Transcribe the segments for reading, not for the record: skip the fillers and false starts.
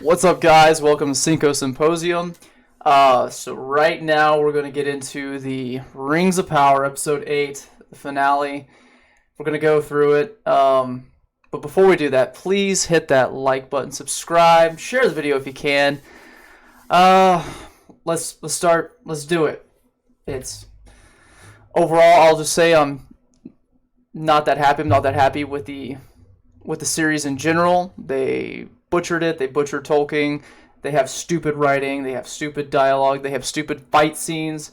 What's up, guys? Welcome to Cinco Symposium. So right now we're going to get into the Rings of Power, Episode 8, the finale. We're going to go through it. But before we do that, please hit that like button, subscribe, share the video if you can. Let's start. Let's do it. It's overall, I'll just say I'm not that happy. I'm not that happy with the series in general. They butchered it. They butchered Tolkien. They have stupid writing. They have stupid dialogue. They have stupid fight scenes.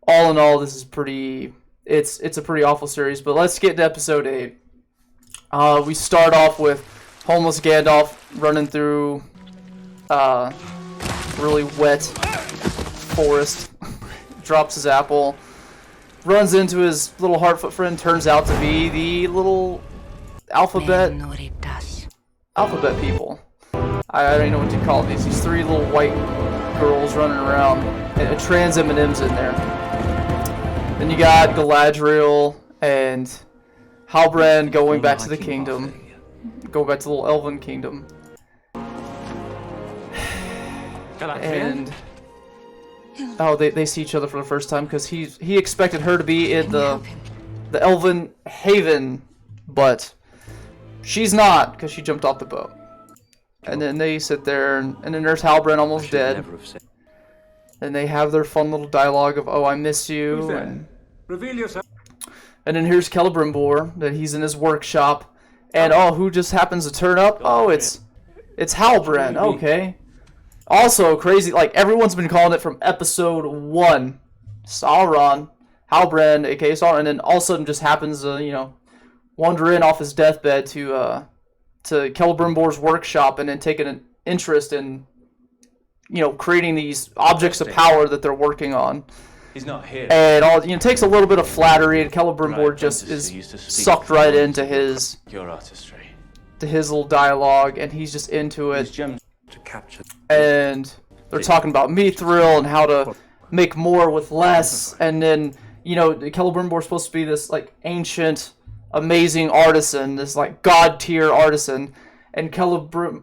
All in all, this is pretty. It's a pretty awful series. But let's get to episode 8. We start off with homeless Gandalf running through really wet forest. Drops his apple. Runs into his little Harfoot friend. Turns out to be the little alphabet people. I don't even know what to call these. These three little white girls running around. And a trans M&M's in there. Then you got Galadriel and Halbrand going back to the kingdom. Going back to the little elven kingdom. And they see each other for the first time because he expected her to be in the elven haven, but she's not because she jumped off the boat. And then they sit there, and then there's Halbrand almost dead. And they have their fun little dialogue of, "Oh, I miss you." And then here's Celebrimbor, that he's in his workshop. And who just happens to turn up? Oh, it's Halbrand. Okay. Also crazy, like everyone's been calling it from episode 1. Sauron, Halbrand, aka Sauron, and then all of a sudden just happens to, wander in off his deathbed to Celebrimbor's workshop and then taking an interest in, creating these objects of power that they're working on. He's not here. And it takes a little bit of flattery, and Celebrimbor just is sucked right into his artistry, to his little dialogue, and he's just into it. To capture. And they're talking about Mithril and how to make more with less, and then Celebrimbor's supposed to be this like ancient, amazing artisan, this like god tier artisan, and Halbrand,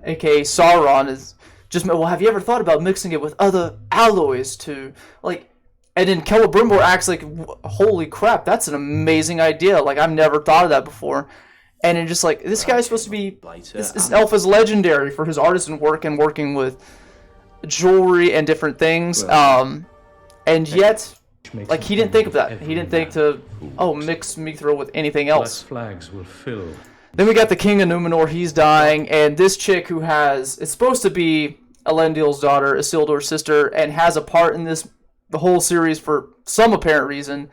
aka Sauron, is just, well, have you ever thought about mixing it with other alloys to like? And then Celebrimbor acts like, holy crap, that's an amazing idea. Like, I've never thought of that before. And it's just like, this guy's supposed to be, this elf is legendary for his artisan work and working with jewelry and different things. And yet, like, he didn't think of that. He didn't think to, mix Mithril with anything else. Flags will fill. Then we got the King of Numenor. He's dying. And this chick who it's supposed to be Elendil's daughter, Isildur's sister, and has a part in the whole series for some apparent reason.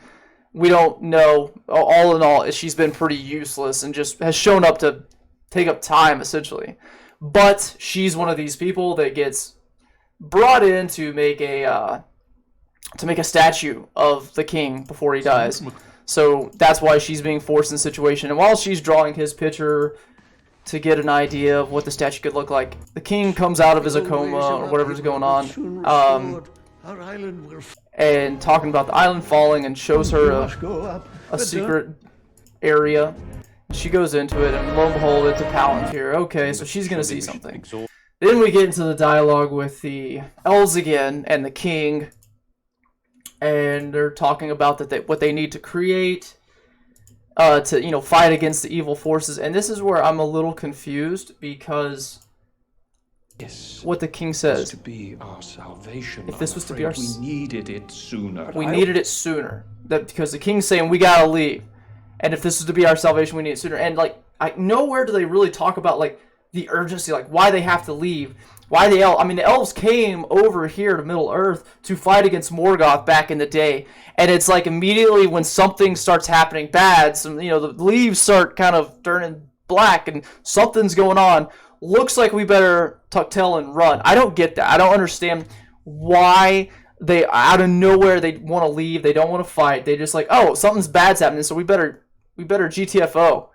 We don't know. All in all, she's been pretty useless and just has shown up to take up time, essentially. But she's one of these people that gets brought in to make a statue of the king before he dies. So that's why she's being forced in the situation. And while she's drawing his picture to get an idea of what the statue could look like, the king comes out of his coma or whatever's going on. And talking about the island falling, and shows her a secret area. She goes into it, and lo and behold, it's a Palantir. Okay, so she's gonna see something. Then we get into the dialogue with the elves again and the king, and they're talking about what they need to create to fight against the evil forces. And this is where I'm a little confused because. Yes. What the king says. To be our salvation. If this was to be our, we needed it sooner. We needed it sooner. Because the king's saying we gotta leave, and if this is to be our salvation, we need it sooner. And nowhere do they really talk about the urgency, why they have to leave, why the elves. I mean, the elves came over here to Middle Earth to fight against Morgoth back in the day, and it's like immediately when something starts happening bad, the leaves start kind of turning black, and something's going on. Looks like we better tuck tail and run. I don't get that. I don't understand why they, out of nowhere, they want to leave. They don't want to fight. They just something's bad's happening, so we better GTFO,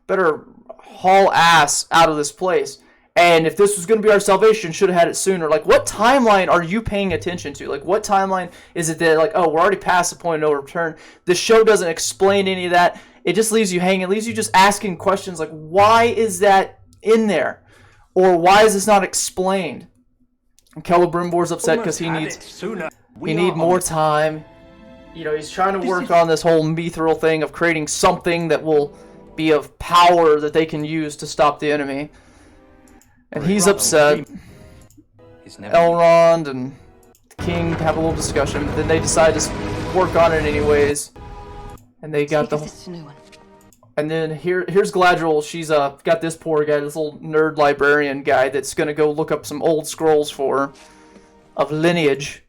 better haul ass out of this place. And if this was going to be our salvation, should have had it sooner. What timeline are you paying attention to? What timeline is it that, we're already past the point of no return? The show doesn't explain any of that. It just leaves you hanging. It leaves you just asking questions why is that in there? Or why is this not explained? And Celebrimbor's upset because he needs more time. You know, he's trying to work on this whole mithril thing of creating something that will be of power that they can use to stop the enemy. And he's upset. Elrond and the king have a little discussion, but then they decide to work on it anyways. And they got the... And then here's Galadriel. She's got this poor guy, this little nerd librarian guy that's gonna go look up some old scrolls for her of lineage.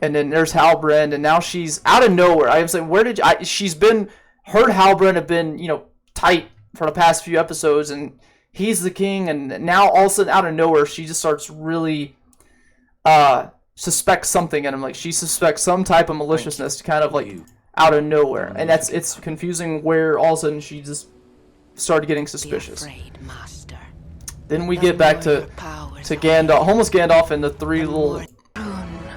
And then there's Halbrand, and now she's out of nowhere. I was like, where did she's been? Her and Halbrand have been, you know, tight for the past few episodes, and he's the king. And now all of a sudden, out of nowhere, she just starts really suspect something in him. Like she suspects some type of maliciousness, kind of like out of nowhere, and it's confusing. Where all of a sudden she just started getting suspicious. Then we get back to Gandalf, homeless Gandalf, and the three little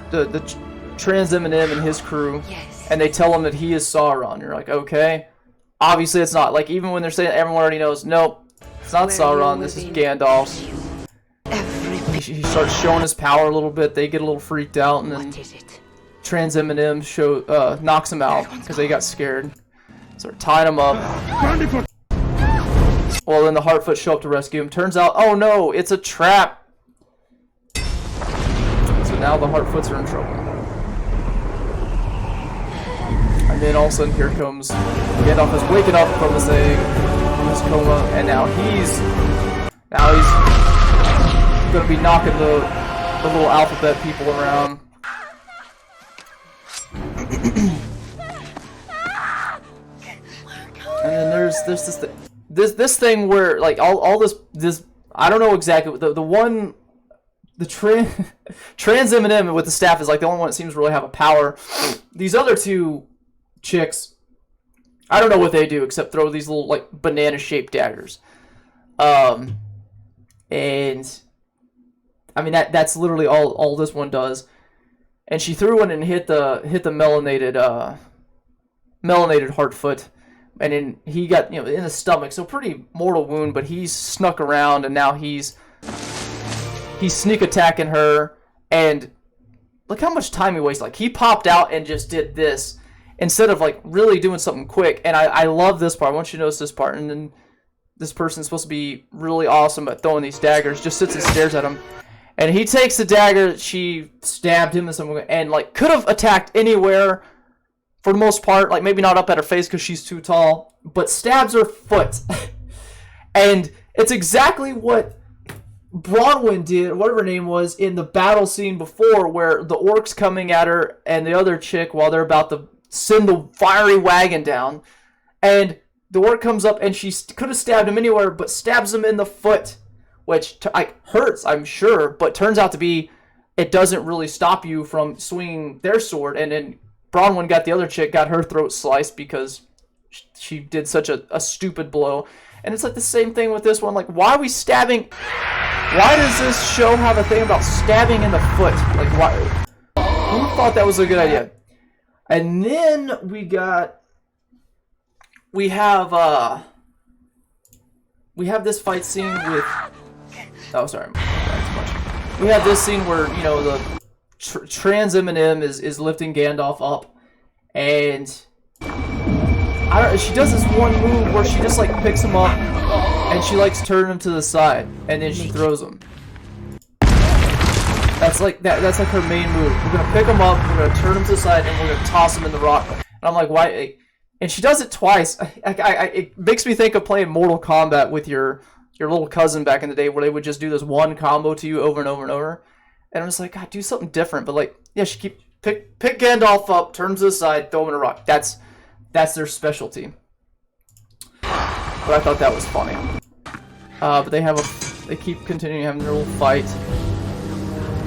the Trans Eminem and his crew, and they tell him that he is Sauron. You're like, okay, obviously it's not. Like even when they're saying everyone already knows, nope, it's not Sauron. This is Gandalf. He starts showing his power a little bit. They get a little freaked out, and then Trans Eminem knocks him out because they got scared. Start tying him up. Well, then the Harfoot show up to rescue him. Turns out, oh no, it's a trap. So now the Harfoots are in trouble. And then all of a sudden, here comes Gandalf is waking up from his egg, from his coma, and now he's gonna be knocking the little alphabet people around. And then there's this thing where like all this I don't know exactly the Trans Eminem with the staff is like the only one that seems to really have a power. These other two chicks, I don't know what they do except throw these little like banana shaped daggers. And I mean that's literally all this one does. And she threw one and hit the melanated Harfoot, and then he got, you know, in the stomach, so pretty mortal wound. But he's snuck around, and now he's sneak attacking her. And look how much time he wasted. Like he popped out and just did this instead of like really doing something quick. And I love this part. I want you to notice this part. And then this person's supposed to be really awesome at throwing these daggers. Just sits and stares at him. And he takes the dagger that she stabbed him and like could have attacked anywhere for the most part, like maybe not up at her face because she's too tall, but stabs her foot. And it's exactly what Bronwyn did, whatever her name was, in the battle scene before, where the orcs coming at her and the other chick while they're about to send the fiery wagon down, and the orc comes up and she could have stabbed him anywhere, but stabs him in the foot. Which hurts, I'm sure, but turns out to be, it doesn't really stop you from swinging their sword. And then Bronwyn got the other chick, got her throat sliced because she did such a stupid blow. And it's like the same thing with this one. Like, why are we stabbing? Why does this show have a thing about stabbing in the foot? Like, why? Who thought that was a good idea? And then we have this fight scene with... Oh, sorry. We have this scene where, you know, the Trans Eminem is lifting Gandalf up, and she does this one move where she just like picks him up, and she likes turn him to the side, and then she throws him. That's like her main move. We're gonna pick him up, we're gonna turn him to the side, and we're gonna toss him in the rock. And I'm like, why? And she does it twice. It makes me think of playing Mortal Kombat with your little cousin back in the day, where they would just do this one combo to you over and over and over. And I'm just like, God, do something different. But like, yeah, she pick Gandalf up, turn him to the side, throw him in a rock. That's their specialty. But I thought that was funny. But they keep continuing having their little fight.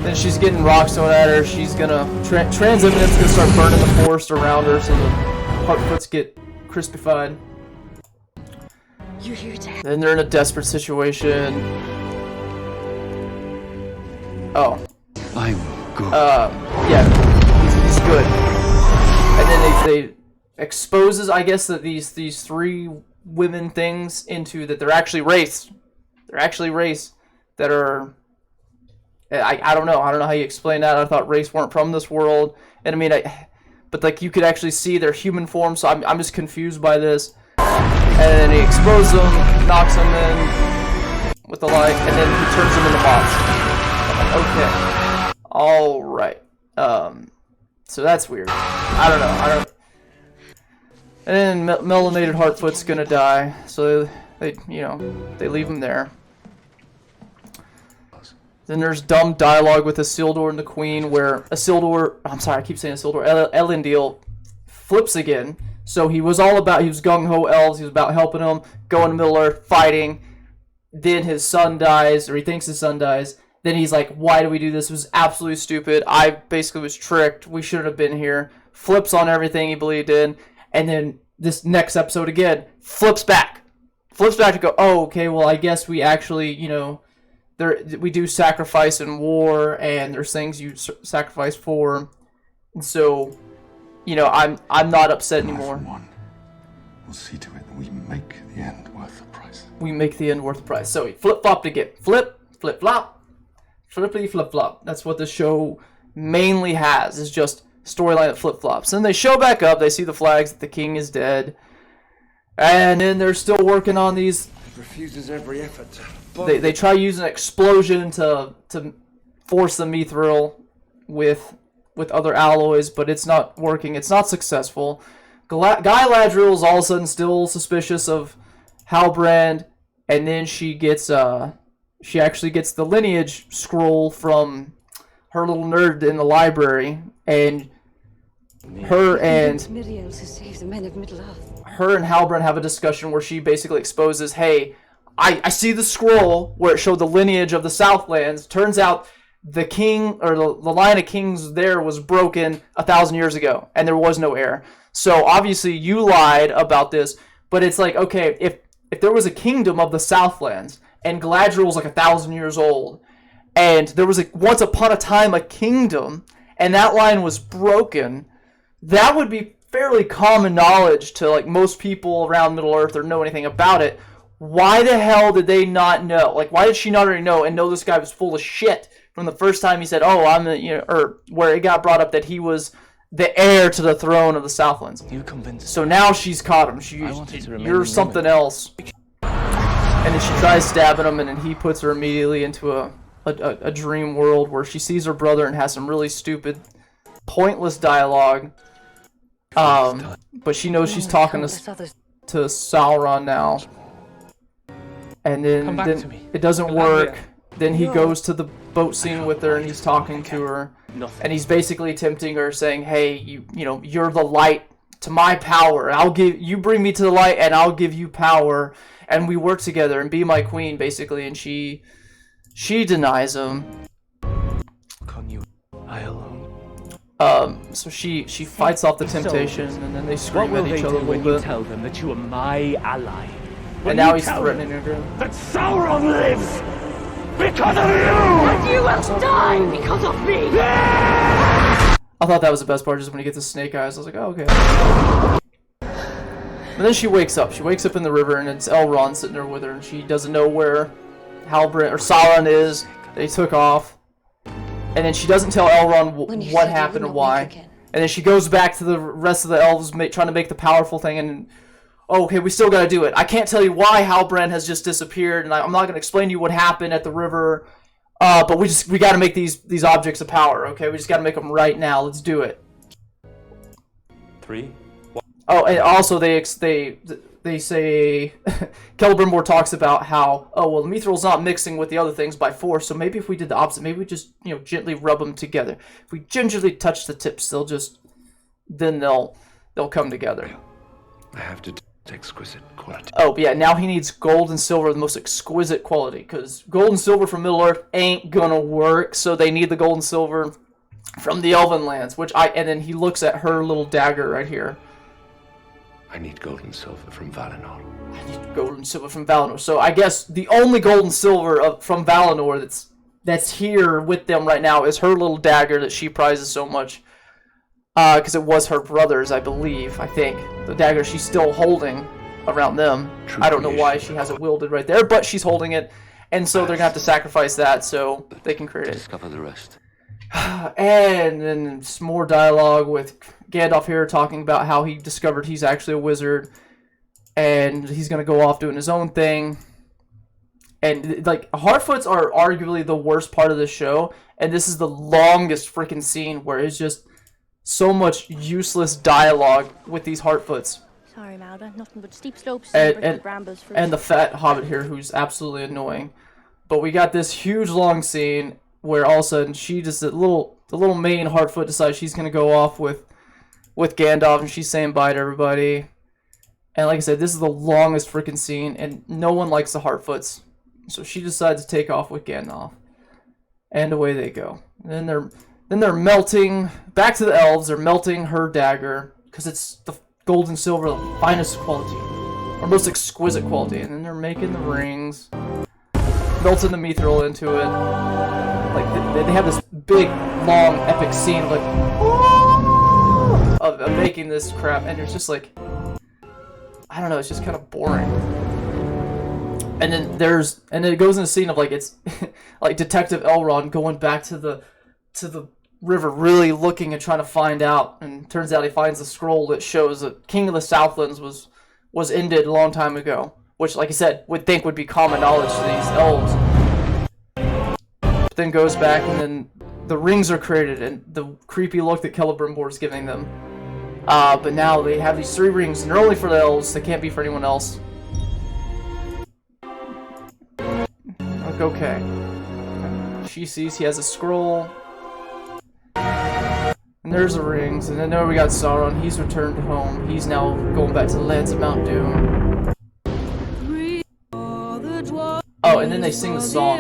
Then she's getting rocks thrown at her. She's gonna Trans Eminem's gonna start burning the forest around her, so the Harfoots get crispified. Then they're in a desperate situation. Oh. I'm good. Yeah, he's good. And then they exposes, I guess, that these three women things into that they're actually race. They're actually race. that are. I don't know. I don't know how you explain that. I thought Wraiths weren't from this world, and I mean, but like you could actually see their human form. So I'm just confused by this. And then he explodes them, knocks them in with the light, and then he turns them into moths. Okay. All right. So that's weird. I don't know. And then Melanated Heartfoot's gonna die, so they leave him there. Then there's dumb dialogue with Isildur and the Queen, where I keep saying Isildur, Elendil flips again. So he was gung-ho elves, he was about helping them, going to Middle-earth, fighting. Then his son dies, or he thinks his son dies. Then he's like, why do we do this? It was absolutely stupid. I basically was tricked. We shouldn't have been here. Flips on everything he believed in. And then this next episode again, flips back to go, oh, okay, well, I guess we actually, we do sacrifice in war, and there's things you sacrifice for. And so, I'm not upset anymore. One. We'll see to it that we make the end worth the price. We make the end worth the price. So he flip-flopped again. Flip-flop. Flippity-flip-flop. That's what the show mainly has, is just storyline that flip-flops. Then they show back up, they see the flags that the king is dead. And then they're still working on these. It refuses every effort to... They try using an explosion to force the mithril with other alloys, but it's not working. It's not successful. Guy Ladriel is all of a sudden still suspicious of Halbrand, and then she actually gets the lineage scroll from her little nerd in the library, and her and Halbrand have a discussion where she basically exposes, hey, I see the scroll where it showed the lineage of the Southlands. Turns out the king, or the line of kings there, was broken 1,000 years ago, and there was no heir. So obviously you lied about this, but it's like, okay, if there was a kingdom of the Southlands, and Galadriel was like 1,000 years old, and there was once upon a time a kingdom, and that line was broken, that would be fairly common knowledge to like most people around Middle-earth or know anything about it. Why the hell did they not know? Like, why did she not already know and know this guy was full of shit from the first time he said, oh, or where it got brought up that he was the heir to the throne of the Southlands. You convinced me. So now she's caught him. You're something else. And then she tries stabbing him, and then he puts her immediately into a dream world where she sees her brother and has some really stupid, pointless dialogue. But she knows she's talking to Sauron now. And then it doesn't work. Then he goes to the boat scene with her, and he's talking to her. And he's basically tempting her, saying, hey, you're the light to my power. You bring me to the light, and I'll give you power. And we work together and be my queen, basically. And she denies him. I alone. So she fights off the temptation, and then they scream at each other a little bit. Tell them that you are my ally. And now he's threatening her. That Sauron lives because of you. And you will die because of me. I thought that was the best part, just when he gets the snake eyes. I was like, oh, okay. But then she wakes up. She wakes up in the river, and it's Elrond sitting there with her, and she doesn't know where Halbrand or Sauron is. They took off. And then she doesn't tell Elrond what happened or why. And then she goes back to the rest of the elves trying to make the powerful thing, and oh, okay, we still gotta do it. I can't tell you why Halbrand has just disappeared, and I'm not gonna explain to you what happened at the river. But we gotta make these objects of power. Okay, we just gotta make them right now. Let's do it. 3. Oh, and also they say Celebrimbor talks about how, oh well, the Mithril's not mixing with the other things by force, so maybe if we did the opposite, maybe we just gently rub them together. If we gingerly touch the tips, then they'll come together. I have to exquisite quality. Oh, but yeah, now he needs gold and silver, the most exquisite quality, because gold and silver from Middle-earth ain't gonna work, so they need the gold and silver from the Elven lands, and then he looks at her little dagger right here. I need gold and silver from Valinor. I need gold and silver from Valinor. So I guess the only gold and silver from Valinor that's here with them right now is her little dagger that she prizes so much. Because it was her brother's, I think. The dagger she's still holding around them. I don't know why she has it wielded right there, but she's holding it. and so they're gonna have to sacrifice that so they can create it. Discover the rest. And then some more dialogue with Gandalf here talking about how he discovered he's actually a wizard, and he's gonna go off doing his own thing. And like Harfoots are arguably the worst part of the show, and this is the longest freaking scene where it's just so much useless dialogue with these Harfoots. Sorry, Mauda. Nothing but steep slopes And brambles for the fat hobbit here who's absolutely annoying. But we got this huge long scene where all of a sudden she just the little main Harfoot decides she's gonna go off with Gandalf, and she's saying bye to everybody. And like I said, this is the longest freaking scene, and no one likes the Harfoots. So she decides to take off with Gandalf, and away they go. And then they're melting back to the elves. They're melting her dagger because it's the gold and silver, the finest quality, or most exquisite quality. And then they're making the rings, melting the mithril into it. Like they have this big, long, epic scene like of making this crap, and it's just like, I don't know, it's just kind of boring. And then it goes in a scene of like it's like Detective Elrond going back to the river, really looking and trying to find out. And turns out he finds a scroll that shows that King of the Southlands was ended a long time ago, which, like I said, would think would be common knowledge to these elves. But then goes back, and then the rings are created, and the creepy look that Celebrimbor's giving them. But now they have these 3 rings, and they're only for the elves. They can't be for anyone else. Okay. She sees he has a scroll. And there's the rings. And then there we got Sauron. He's returned home. He's now going back to the lands of Mount Doom. Oh, and then they sing the song.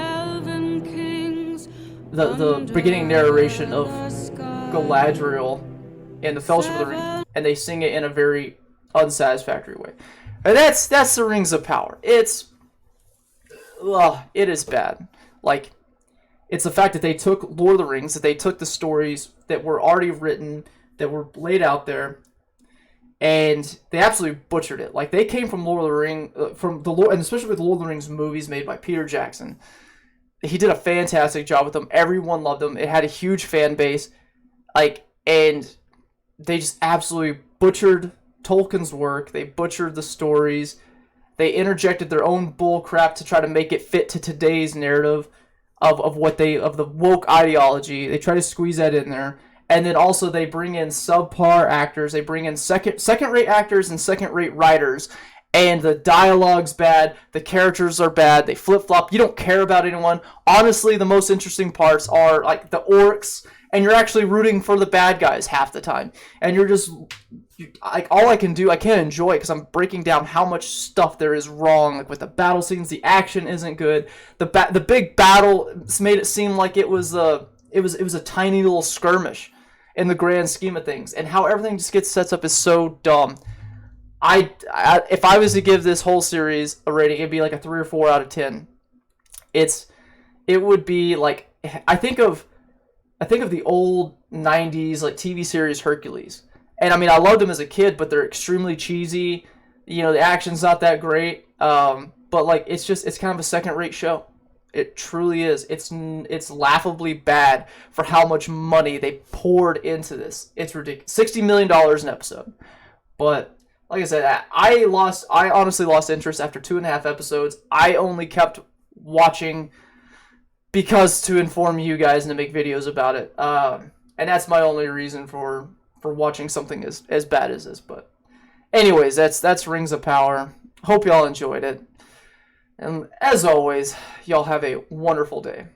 The beginning narration of Galadriel and the Fellowship of the Ring. And they sing it in a very unsatisfactory way. And that's the Rings of Power. It is bad. Like, it's the fact that they took Lord of the Rings, that they took the stories that were already written, that were laid out there, and they absolutely butchered it. Like, they came from Lord of the Rings, and especially with Lord of the Rings movies made by Peter Jackson. He did a fantastic job with them. Everyone loved them. It had a huge fan base. Like, and they just absolutely butchered Tolkien's work. They butchered the stories. They interjected their own bull crap to try to make it fit to today's narrative of the woke ideology. They try to squeeze that in there. And then also they bring in subpar actors. They bring in second-rate actors and second-rate writers. And the dialogue's bad. The characters are bad. They flip-flop. You don't care about anyone. Honestly, the most interesting parts are like the orcs. And you're actually rooting for the bad guys half the time. And you're just... like, all I can do, I can't enjoy it because I'm breaking down how much stuff there is wrong. Like with the battle scenes, the action isn't good. The big battle made it seem like it was a tiny little skirmish in the grand scheme of things. And how everything just gets set up is so dumb. If I was to give this whole series a rating, it'd be like a 3 or 4 out of 10. It would be like, I think of the old 90s like TV series Hercules. And I mean, I loved them as a kid, but they're extremely cheesy. You know, the action's not that great. But like, it's kind of a second-rate show. It truly is. It's laughably bad for how much money they poured into this. It's ridiculous. $60 million an episode. But like I said, I honestly lost interest after 2.5 episodes. I only kept watching because to inform you guys and to make videos about it. And that's my only reason for watching something as bad as this. But anyways, that's Rings of Power. Hope y'all enjoyed it. And as always, y'all have a wonderful day.